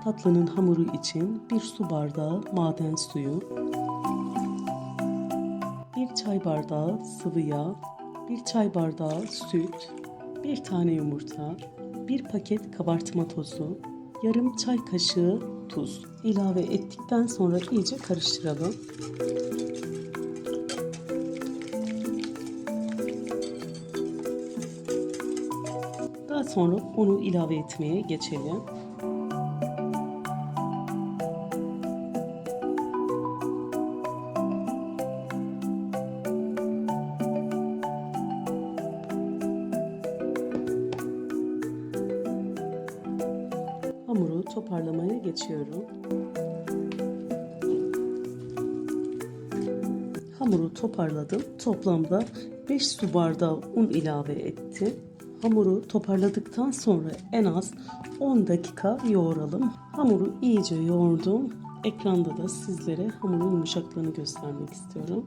Tatlının hamuru için 1 su bardağı maden suyu, 1 çay bardağı sıvı yağ, 1 çay bardağı süt, 1 tane yumurta, 1 paket kabartma tozu, yarım çay kaşığı tuz ilave ettikten sonra iyice karıştıralım. Daha sonra unu ilave etmeye geçelim. Hamuru toparlamaya geçiyorum. Hamuru toparladım. Toplamda 5 su bardağı un ilave ettim. Hamuru toparladıktan sonra en az 10 dakika yoğuralım. Hamuru iyice yoğurdum. Ekranda da sizlere hamurun yumuşaklığını göstermek istiyorum.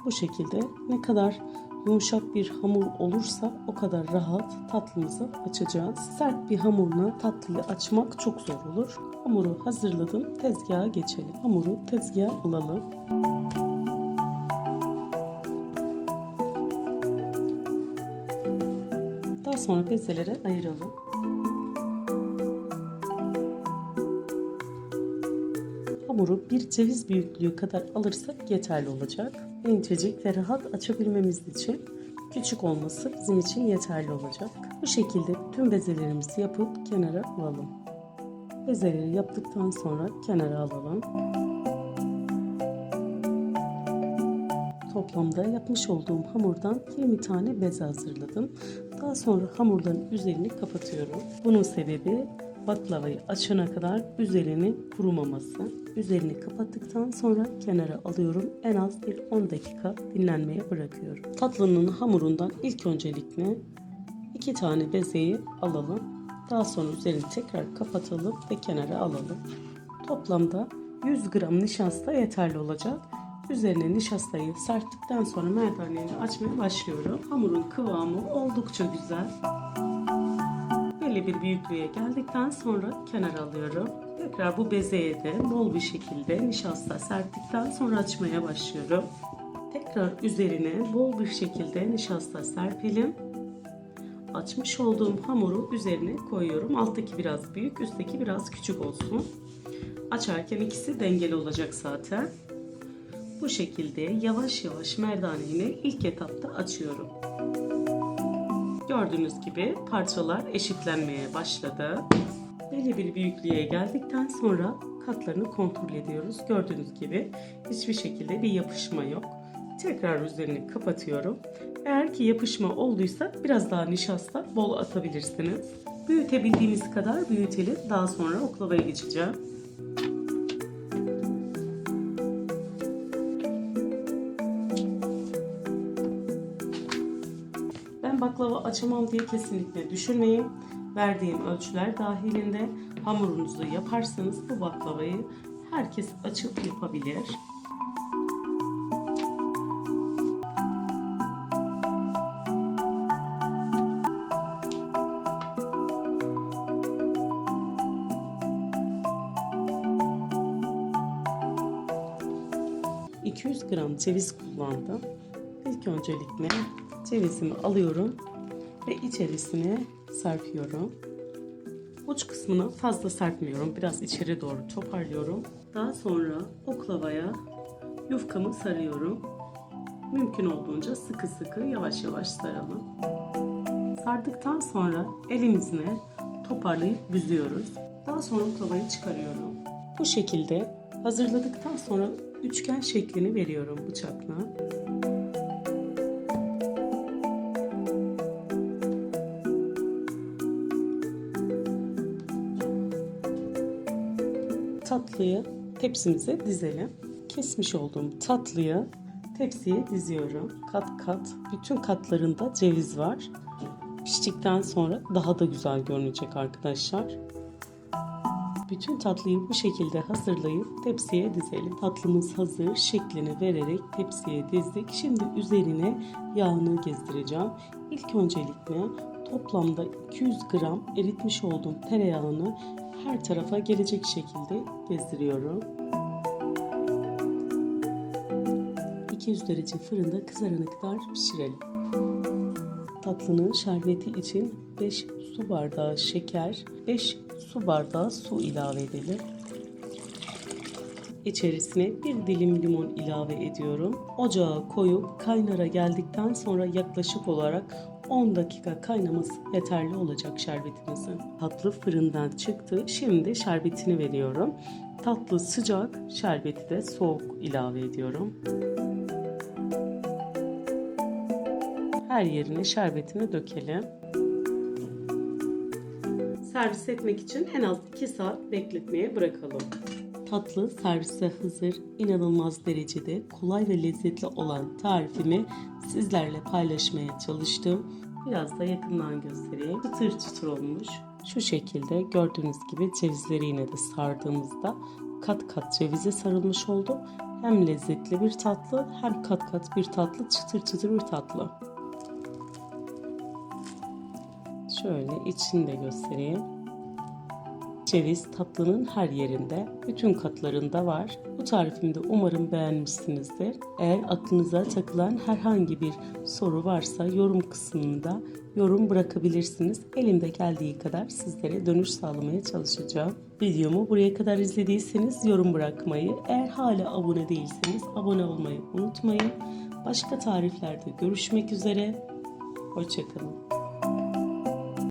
Bu şekilde ne kadar yumuşak bir hamur olursa o kadar rahat tatlımızı açacağız. Sert bir hamurla tatlıyı açmak çok zor olur. Hamuru hazırladım. Tezgaha geçelim. Hamuru tezgaha alalım. Daha sonra bezelere ayıralım. Hamuru bir ceviz büyüklüğü kadar alırsak yeterli olacak. İncecik ve rahat açabilmemiz için küçük olması bizim için yeterli olacak. Bu şekilde tüm bezelerimizi yapıp kenara alalım. Bezeleri yaptıktan sonra kenara alalım. Toplamda yapmış olduğum hamurdan 20 tane beze hazırladım. Daha sonra hamurların üzerini kapatıyorum. Bunun sebebi baklavayı açana kadar üzerinin kurumaması. Üzerini kapattıktan sonra kenara alıyorum. En az bir 10 dakika dinlenmeye bırakıyorum. Tatlının hamurundan ilk öncelikle 2 tane bezeyi alalım. Daha sonra üzerini tekrar kapatalım ve kenara alalım. Toplamda 100 gram nişasta yeterli olacak. Üzerine nişastayı serptikten sonra merdaneyi açmaya başlıyorum. Hamurun kıvamı oldukça güzel. Belli bir büyüklüğe geldikten sonra kenara alıyorum. Tekrar bu bezeye de bol bir şekilde nişasta serptikten sonra açmaya başlıyorum. Tekrar üzerine bol bir şekilde nişasta serpelim. Açmış olduğum hamuru üzerine koyuyorum. Alttaki biraz büyük, üstteki biraz küçük olsun. Açarken ikisi dengeli olacak zaten. Bu şekilde yavaş yavaş merdaneyi ilk etapta açıyorum. Gördüğünüz gibi parçalar eşitlenmeye başladı. Belli bir büyüklüğe geldikten sonra katlarını kontrol ediyoruz. Gördüğünüz gibi hiçbir şekilde bir yapışma yok. Tekrar üzerini kapatıyorum. Eğer ki yapışma olduysa biraz daha nişasta bol atabilirsiniz. Büyütebildiğimiz kadar büyütelim. Daha sonra oklavaya geçeceğim. Baklava açamam diye kesinlikle düşünmeyin. Verdiğim ölçüler dahilinde hamurunuzu yaparsanız bu baklavayı herkes açıp yapabilir. ...200 gram ceviz kullandım. İlk öncelikle cevizimi alıyorum ve içerisine serpiyorum. Uç kısmını fazla serpmiyorum. Biraz içeri doğru toparlıyorum. Daha sonra oklavaya yufkamı sarıyorum. Mümkün olduğunca sıkı sıkı yavaş yavaş saralım. Sardıktan sonra elimizle toparlayıp büzüyoruz. Daha sonra oklavayı çıkarıyorum. Bu şekilde hazırladıktan sonra üçgen şeklini veriyorum bıçakla. Tatlıyı tepsimize dizelim. Kesmiş olduğum tatlıyı tepsiye diziyorum. Kat kat. Bütün katlarında ceviz var. Piştikten sonra daha da güzel görünecek arkadaşlar. Bütün tatlıyı bu şekilde hazırlayıp tepsiye dizelim. Tatlımız hazır. Şeklini vererek tepsiye dizdik. Şimdi üzerine yağını gezdireceğim. İlk öncelikle toplamda 200 gram eritmiş olduğum tereyağını her tarafa gelecek şekilde gezdiriyorum. 200 derece fırında kızarana kadar pişirelim. Tatlının şerbeti için 5 su bardağı şeker, 5 su bardağı su ilave edelim. İçerisine bir dilim limon ilave ediyorum. Ocağa koyup kaynara geldikten sonra yaklaşık olarak 10 dakika kaynaması yeterli olacak şerbetimizin. Tatlı fırından çıktı. Şimdi şerbetini veriyorum. Tatlı sıcak, şerbeti de soğuk ilave ediyorum. Her yerine şerbetini dökelim. Servis etmek için en az 2 saat bekletmeye bırakalım. Tatlı servise hazır. İnanılmaz derecede kolay ve lezzetli olan tarifimi sizlerle paylaşmaya çalıştım. Biraz da yakından göstereyim. Çıtır çıtır olmuş. Şu şekilde gördüğünüz gibi cevizleri yine de sardığımızda kat kat cevize sarılmış oldu. Hem lezzetli bir tatlı hem kat kat bir tatlı, çıtır çıtır bir tatlı. Şöyle içini de göstereyim. Ceviz tatlının her yerinde, bütün katlarında var. Bu tarifimi de umarım beğenmişsinizdir. Eğer aklınıza takılan herhangi bir soru varsa yorum kısmında yorum bırakabilirsiniz. Elimde geldiği kadar sizlere dönüş sağlamaya çalışacağım. Videomu buraya kadar izlediyseniz yorum bırakmayı, eğer hala abone değilseniz abone olmayı unutmayın. Başka tariflerde görüşmek üzere. Hoşça kalın.